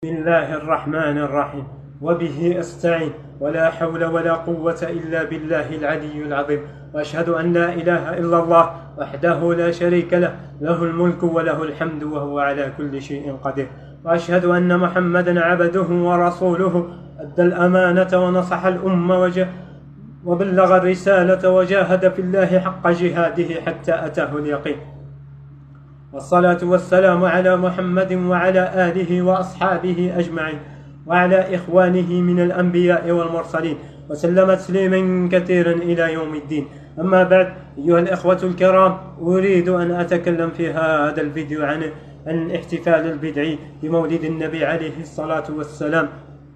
بسم الله الرحمن الرحيم وبه أستعين ولا حول ولا قوة إلا بالله العلي العظيم وأشهد أن لا إله إلا الله وحده لا شريك له له الملك وله الحمد وهو على كل شيء قدير وأشهد أن محمدا عبده ورسوله أدى الأمانة ونصح الأمة وبلغ الرسالة وجاهد في الله حق جهاده حتى أتاه اليقين والصلاة والسلام على محمد وعلى آله وأصحابه أجمعين وعلى إخوانه من الأنبياء والمرسلين وسلم تسليما كثيرا إلى يوم الدين. أما بعد، أيها الإخوة الكرام، أريد أن أتكلم في هذا الفيديو عن الاحتفال البدعي بمولد النبي عليه الصلاة والسلام،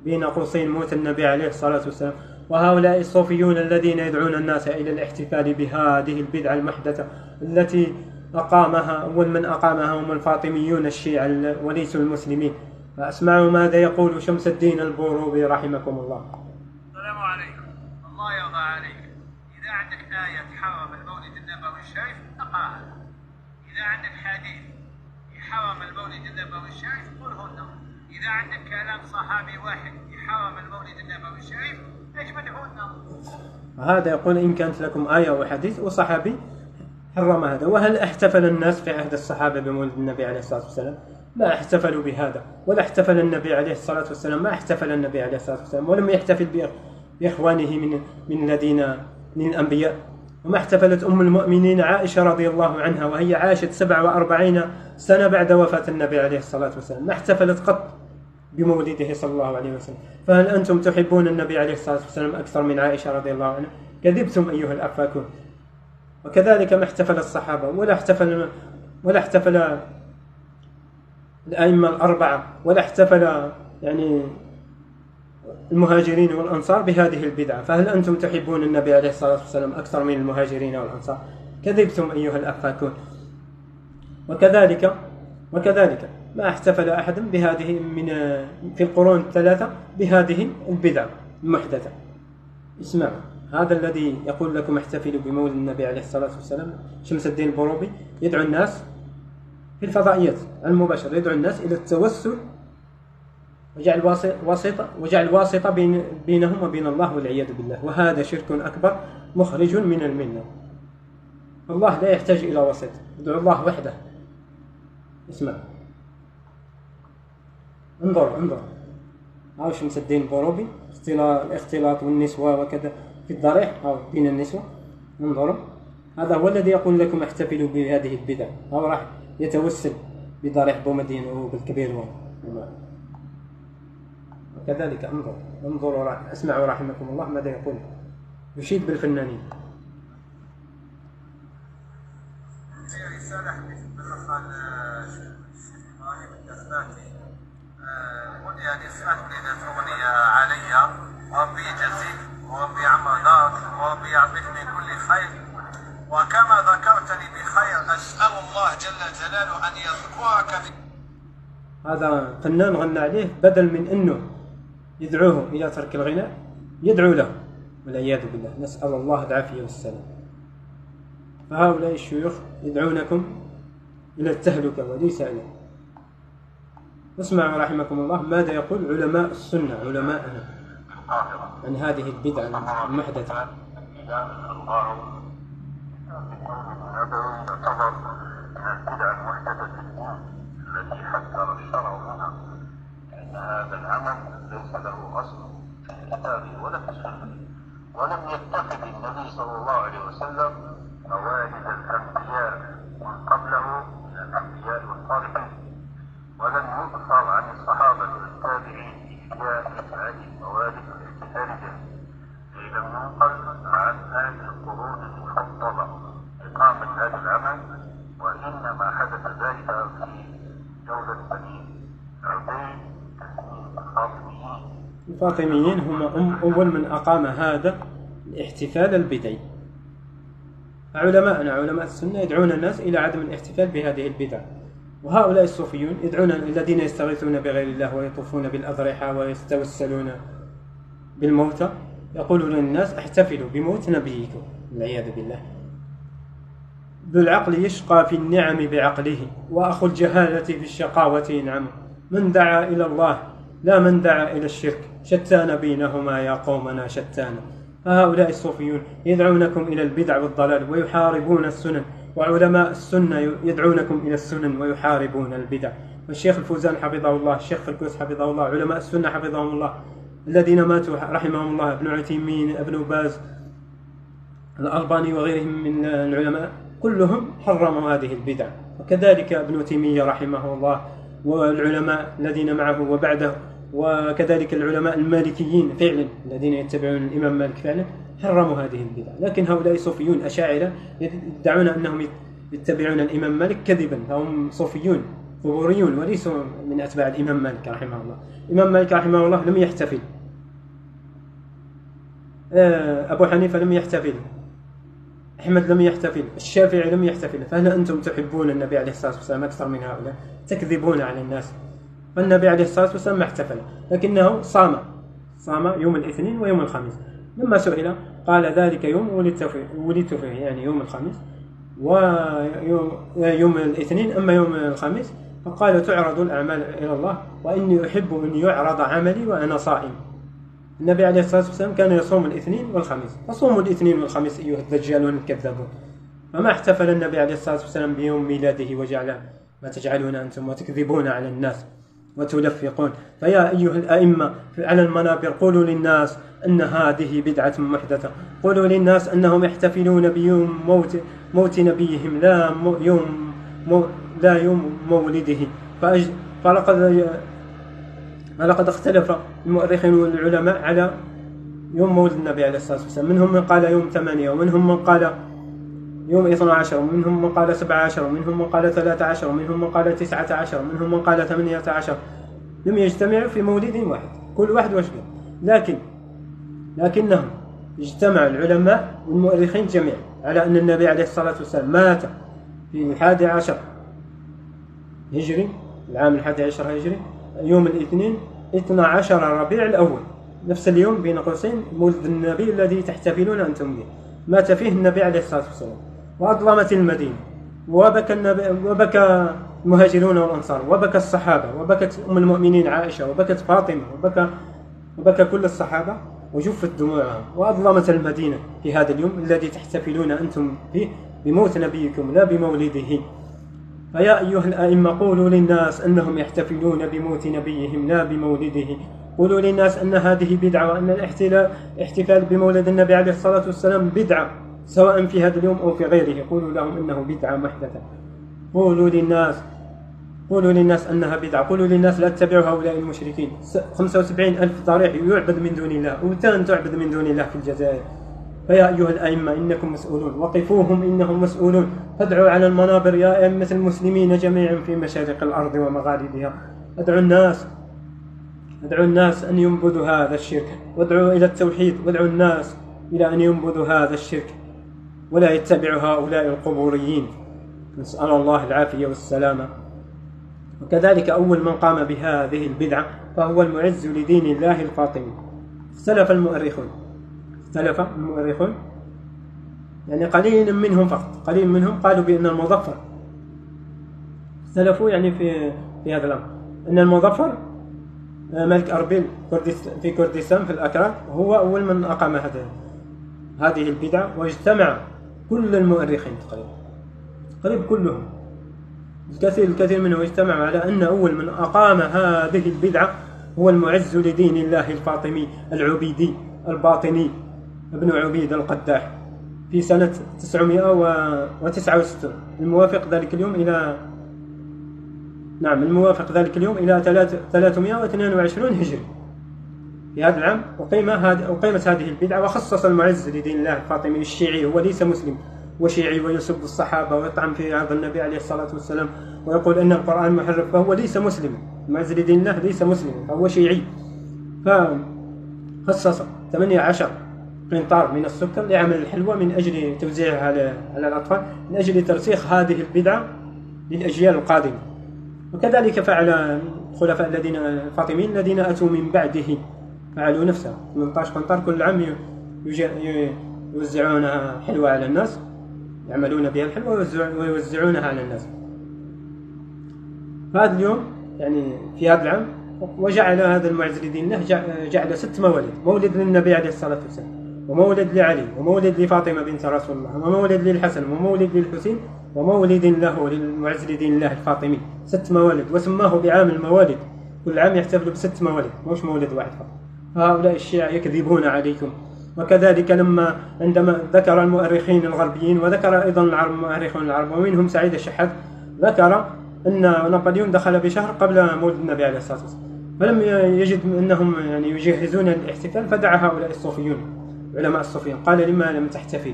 بين قوسين موت النبي عليه الصلاة والسلام. وهؤلاء الصوفيون الذين يدعون الناس إلى الاحتفال بهذه البدعة المحدثة التي أول من أقامها هم الفاطميون الشيعة وليسوا المسلمين. فأسمعوا ماذا يقول شمس الدين البوروبي رحمكم الله. السلام عليكم. الله يرضى عليك. إذا عندك آية تحرم المولد النبوي الشريف اقرأها. إذا عندك حديث يحرم المولد النبوي الشريف قلهن. إذا عندك كلام صحابي واحد يحرم المولد النبوي الشريف اجمعهن. هذا يقول إن كانت لكم آية وحديث وصحابي حرم هذا. وهل احتفل الناس في عهد الصحابة بمولد النبي عليه الصلاة والسلام؟ ما احتفلوا بهذا، ولا احتفل النبي عليه الصلاة والسلام، ما احتفل النبي عليه الصلاة والسلام، ولم يحتفل بإخوانه من الأنبياء. وما احتفلت أم المؤمنين عائشة رضي الله عنها وهي عاشت 47 سنة بعد وفاة النبي عليه الصلاة والسلام، ما احتفلت قط بمولده صلى الله عليه وسلم. فهل أنتم تحبون النبي عليه الصلاة والسلام أكثر من عائشة رضي الله عنها؟ كذبتم أيها الأفاكون. وكذلك ما احتفل الصحابة ولا احتفل الأئمة الأربعة، ولا احتفل المهاجرين والأنصار بهذه البدعة. فهل أنتم تحبون النبي عليه الصلاة والسلام أكثر من المهاجرين والأنصار؟ كذبتم أيها الأفاكون. وكذلك ما احتفل أحد بهذه في القرون الثلاثة بهذه البدعة المحدثة. اسمعوا، هذا الذي يقول لكم احتفلوا بمولد النبي عليه الصلاة والسلام شمس الدين البوروبي يدعو الناس في الفضائيات المباشرة، يدعو الناس إلى التوسل وجعل واسطة بينهم وبين الله والعياذ بالله، وهذا شرك أكبر مخرج من الملة. الله لا يحتاج إلى واسطة، يدعو الله وحده. اسمع، انظر هذا شمس الدين البوروبي، الاختلاط والنسوة وكذا في الضريح أو بين النسوة. انظروا، هذا هو الذي يقول لكم احتفلوا بهذه البدع، أو راح يتوسل بضريح بومدين وبالكبير. وكذلك انظروا اسمعوا رحمكم الله ماذا يقول، يشيد بالفنانين. في رسالة بالأخ إبراهيم الدفاتي، ودي أن يسألني إذا تغني علي وربي يجزيك وربي يعمر دارك وربي يعطيك من كل خير، وكما ذكرتني بخير أسأل الله جل جلاله أن يذكرك. هذا فنان غنى عليه، بدل من أنه يدعوه إلى ترك الغناء يدعو له والعياذ بالله، نسأل الله العافية والسلام. فهؤلاء الشيوخ يدعونكم إلى التهلكة وليس إلى. اسمعوا رحمكم الله ماذا يقول علماء السنة، علماءنا، عن هذه البدعة المحدثة. يعتبر من البدع المحدثة في الدين التي حذر الشرع منها، لأن هذا العمل ليس له أصل في الكتاب ولا في السنة، ولم يتخذ النبي صلى الله عليه وسلم موالد الأنبياء من قبله من الأنبياء والصالحين، ولم يؤثر عن الصحابة والتابعين إحياء هذه الموالد والاحتفال بها، لم ينقل عن هذه القرون المفضلة إقامة هذا العمل، وإنما حدث ذلك في دولة بني عبيد الفاطميين. الفاطميين هم أول من أقام هذا الاحتفال البدعي. علماءنا علماء السنة يدعون الناس إلى عدم الاحتفال بهذه البدع. وهؤلاء الصوفيون يدعون الذين يستغيثون بغير الله ويطوفون بالأضرحة ويستوسلون بالموتى، يقولون للناس احتفلوا بموت نبيكم والعياذ بالله. ذو العقل يشقى في النعم بعقله، وأخو الجهالة في الشقاوة ينعم. من دعا إلى الله لا من دعا إلى الشرك شتان بينهما يا قومنا شتان. فهؤلاء الصوفيون يدعونكم إلى البدع والضلال ويحاربون السنن، وعلماء السنة يدعونكم إلى السنن ويحاربون البدع. والشيخ الفوزان حفظه الله، الشيخ فركوس حفظه الله، علماء السنة حفظهم الله الذين ماتوا رحمهم الله، ابن عثيمين، ابن باز، الألباني وغيرهم من العلماء كلهم حرموا هذه البدع. وكذلك ابن تيمية رحمه الله والعلماء الذين معه وبعده، وكذلك العلماء المالكيين فعلا الذين يتبعون الإمام مالك فعلا حرموا هذه البدع. لكن هؤلاء صوفيون أشاعرة يدعون أنهم يتبعون الإمام مالك كذبا، هم صوفيون ظهوريون وليسوا من أتباع الإمام مالك رحمه الله. الإمام مالك رحمه الله لم يحتفل، أبو حنيفة لم يحتفل، أحمد لم يحتفل، الشافعي لم يحتفل. فهل أنتم تحبون النبي عليه الصلاة والسلام أكثر من هؤلاء؟ تكذبون على الناس. فالنبي عليه الصلاة والسلام ما احتفل، لكنه صام يوم الاثنين ويوم الخميس. لما سئل قال ذلك يوم ولدت فيه، يعني يوم الخميس ويوم الاثنين. أما يوم الخميس فقال تعرض الأعمال إلى الله وإني أحب أن يعرض عملي وأنا صائم. النبي عليه الصلاة والسلام كان يصوم الاثنين والخميس، فصوموا الاثنين والخميس أيها الدجالون الكذابون. فما احتفل النبي عليه الصلاة والسلام بيوم ميلاده وجعل ما تجعلون أنتم وتكذبون على الناس وتلفقون. فيا أيها الأئمة على المنابر قولوا للناس أن هذه بدعة محدثة، قولوا للناس أنهم يحتفلون بيوم موت نبيهم لا يوم مولده. فلقد اختلف المؤرخين والعلماء على يوم مولد النبي عليه الصلاة والسلام، منهم من قال يوم 8، ومنهم من قال يوم 12، ومنهم من قال 17، ومنهم من قال 13، ومنهم من قال 19، ومنهم من قال 18. لم يجتمعوا في مولد واحد، كل واحد وش لكنهم اجتمع العلماء والمؤرخين جميعا على أن النبي عليه الصلاة والسلام مات في 11 هجري، العام 11 هجري، يوم الاثنين 12 ربيع الأول، نفس اليوم بين قوسين مولد النبي الذي تحتفلون أنتم به. مات فيه النبي عليه الصلاة والسلام، وأظلمت المدينة، وبكى المهاجرون والأنصار، وبكى الصحابة، وبكت أم المؤمنين عائشة، وبكت فاطمة، وبكى كل الصحابة، وجفت دموعهم، وأظلمت المدينة في هذا اليوم الذي تحتفلون أنتم به بموت نبيكم لا بمولده. فيا أيها الأئمة قولوا للناس أنهم يحتفلون بموت نبيهم لا بمولده، قولوا للناس أن هذه بدعة، وأن الاحتفال بمولد النبي عليه الصلاة والسلام بدعة سواء في هذا اليوم أو في غيره. قولوا لهم إنه بدعة محدثة، قولوا للناس أنها بدعة، قولوا للناس لا تتبعوا هؤلاء المشركين. 75,000 ضريح يعبد من دون الله، أوثان تعبد من دون الله في الجزائر. فيا أيها الأئمة إنكم مسؤولون، وقفوهم إنهم مسؤولون. فادعوا على المنابر يا أئمة المسلمين جميعا في مشارق الأرض ومغاربها، ادعوا الناس أن ينبذوا هذا الشرك، وادعوا إلى التوحيد، وادعوا الناس إلى أن ينبذوا هذا الشرك ولا يتبعوا هؤلاء القبوريين. نسأل الله العافية والسلامة. وكذلك أول من قام بهذه البدعة فهو المعز لدين الله الفاطمي. اختلف المؤرخون يعني قليل منهم قالوا بأن المظفر، اختلفوا يعني في هذا الأمر، أن المظفر ملك أربيل في كردستان في الأكراد هو أول من أقام هذه البدعة. واجتمع كل المؤرخين تقريبا كلهم، الكثير منهم اجتمعوا على أن أول من أقام هذه البدعة هو المعز لدين الله الفاطمي العبيدي الباطني ابن عبيد القداح في سنة 969 الموافق ذلك اليوم إلى 322 هجري. في هذا العام أقيمت هذه البدعة. وخصص المعز لدين الله الفاطمي الشيعي، هو ليس مسلم وشيعي ويسب الصحابة ويطعن في عرض النبي عليه الصلاة والسلام ويقول أن القرآن محرف، فهو ليس مسلم. المعز لدين الله ليس مسلم، فهو شيعي. فخصص 18 قنطار من السكر لعمل الحلوى من أجل توزيعها على الأطفال، من أجل ترسيخ هذه البدعة للأجيال القادمة. وكذلك فعل الخلفاء الفاطميين الذين أتوا من بعده، فعلوا نفسها 18 قنطار كل عام يوزعون حلوى على الناس، يعملون بها الحلوى ويوزعونها على الناس. فهذا اليوم يعني في هذا العام وجعل هذا المعز لدين الله جعل 6 موالد: مولد للنبي عليه الصلاة والسلام، ومولد لعلي، ومولد لفاطمة بنت رسول الله، ومولد للحسن، ومولد للحسين، ومولد له للمعز لدين الله الفاطمي. 6 موالد، وسماه بعام الموالد. كل عام يحتفل ب6 موالد، مش مولد واحد فقط. هؤلاء الشيعة يكذبون عليكم. وكذلك عندما ذكر المؤرخين الغربيين، وذكر أيضا المؤرخون العرب ومنهم سعيد الشحاذ، ذكر أن نابليون دخل بشهر قبل مولد النبي عليه الصلاة والسلام، فلم يجد أنهم يعني يجهزون الاحتفال، فدعا هؤلاء الصوفيون علماء الصوفيين، قال: لما لم تحتفل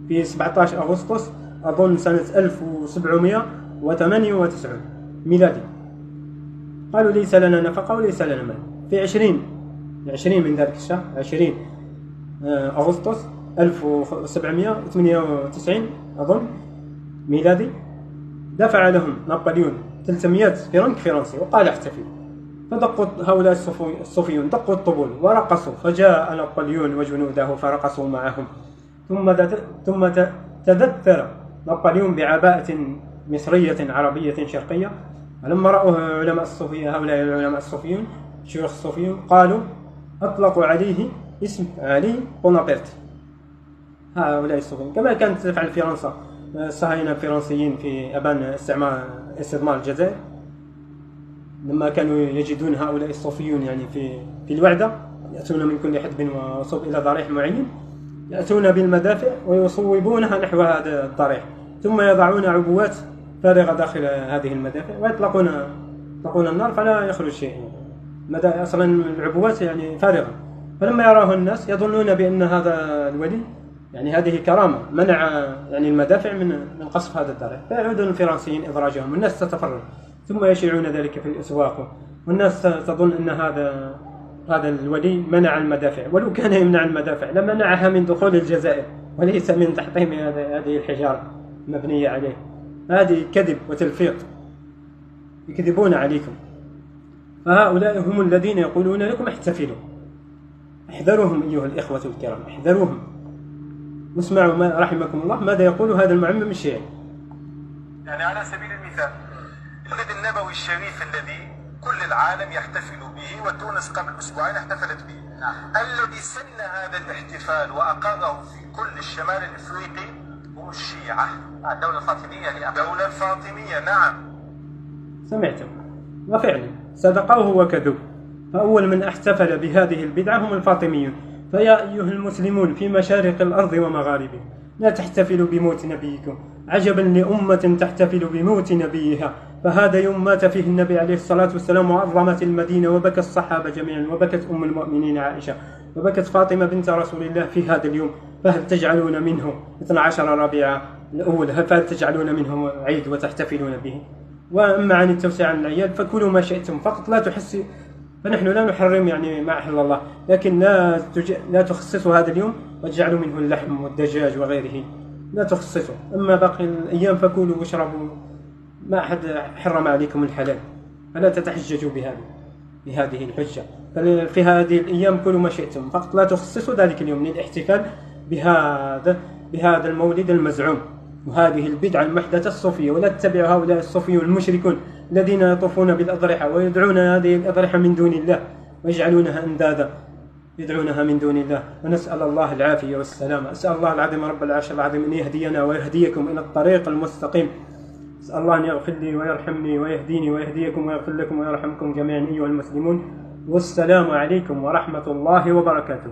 في 17 أغسطس أظن سنة 1798 ميلادي؟ قالوا: ليس لنا نفقة وليس لنا مال. في 20 من ذلك الشهر، 20 أغسطس 1798 أظن ميلادي، دفع لهم نابليون 300 فرنك فرنسي وقال: احتفل. فدقوا هؤلاء الصوفيون دقوا الطبول ورقصوا، فجاء نابليون وجنوده فرقصوا معهم. ثم تذثر نابليون بعباءة مصرية عربية شرقية. فلما رأوه علماء الصوفية، هؤلاء العلماء الصوفيون شيوخ الصوفيون، قالوا أطلقوا عليه اسم علي بونابرت. هؤلاء الصوفيون كما كانت تفعل فرنسا، الصهاينة الفرنسيين في أبان استعمار الجزائر، لما كانوا يجدون هؤلاء الصوفيون يعني في الوعدة، يأتون من كل حدب وصوب إلى ضريح معين، يأتون بالمدافع ويصوبونها نحو هذا الضريح، ثم يضعون عبوات فارغة داخل هذه المدافع ويطلقون النار فلا يخرج شيء. أصلا العبوات يعني فارغة. فلما يراه الناس يظنون بأن هذا الولي يعني هذه كرامة، منع يعني المدافع من قصف هذا الضريح، فيعودون الفرنسيين إدراجهم، والناس تتفرج، ثم يشيعون ذلك في الأسواق، والناس تظن أن هذا الولي منع المدافع، ولو كان يمنع المدافع لمنعها من دخول الجزائر وليس من تحطيم هذه الحجارة المبنية عليه. هذه كذب وتلفيق، يكذبون عليكم. فهؤلاء هم الذين يقولون لكم احتفلوا. احذروهم أيها الإخوة الكرام، احذروهم. واسمعوا ما رحمكم الله ماذا يقول هذا المعمم الشيعي. يعني على سبيل المثال المولد النبوي الشريف الذي كل العالم يحتفل به، وتونس قبل أسبوعين احتفلت به. الذي سن هذا الاحتفال وأقره في كل الشمال الإفريقي هم الشيعة. الدولة الفاطمية الدولة الفاطمية، نعم. سمعتم، وفعلا صدقوه وكذب. فأول من احتفل بهذه البدعة هم الفاطميون. فيا أيها المسلمون في مشارق الأرض ومغاربها، لا تحتفلوا بموت نبيكم. عجبا لأمة تحتفل بموت نبيها، فهذا يوم مات فيه النبي عليه الصلاة والسلام، وعظمت المدينة، وبكى الصحابة جميعا، وبكت أم المؤمنين عائشة، وبكت فاطمة بنت رسول الله في هذا اليوم. فهل تجعلون منه 12 ربيع الأول، فهل تجعلون منه عيد وتحتفلون به؟ وأما عن التوسعة عن العيال فكلوا ما شئتم، فقط لا تحسوا. فنحن لا نحرم يعني ما أحل الله، لكن لا تخصصوا هذا اليوم وتجعلوا منه اللحم والدجاج وغيره، لا تخصصوا. أما باقي الأيام فكلوا واشربوا، ما أحد حرم عليكم الحلال، فلا تتحججوا بهذه الحجة. في هذه الأيام كلوا ما شئتم، فقط لا تخصصوا ذلك اليوم للاحتفال بهذا المولد المزعوم وهذه البدعة المحدثة الصوفية. ولا تتبعوا هؤلاء الصوفيون المشركون الذين يطوفون بالأضرحة ويدعون هذه الأضرحة من دون الله ويجعلونها أندادا يدعونها من دون الله، ونسأل الله العافية والسلامة. أسأل الله العظيم رب العرش العظيم أن يهدينا ويهديكم إلى الطريق المستقيم. أسأل الله أن يغفر لي ويرحمني ويهديني ويهديكم ويغفر لكم ويرحمكم جميعا أيها المسلمون. والسلام عليكم ورحمة الله وبركاته.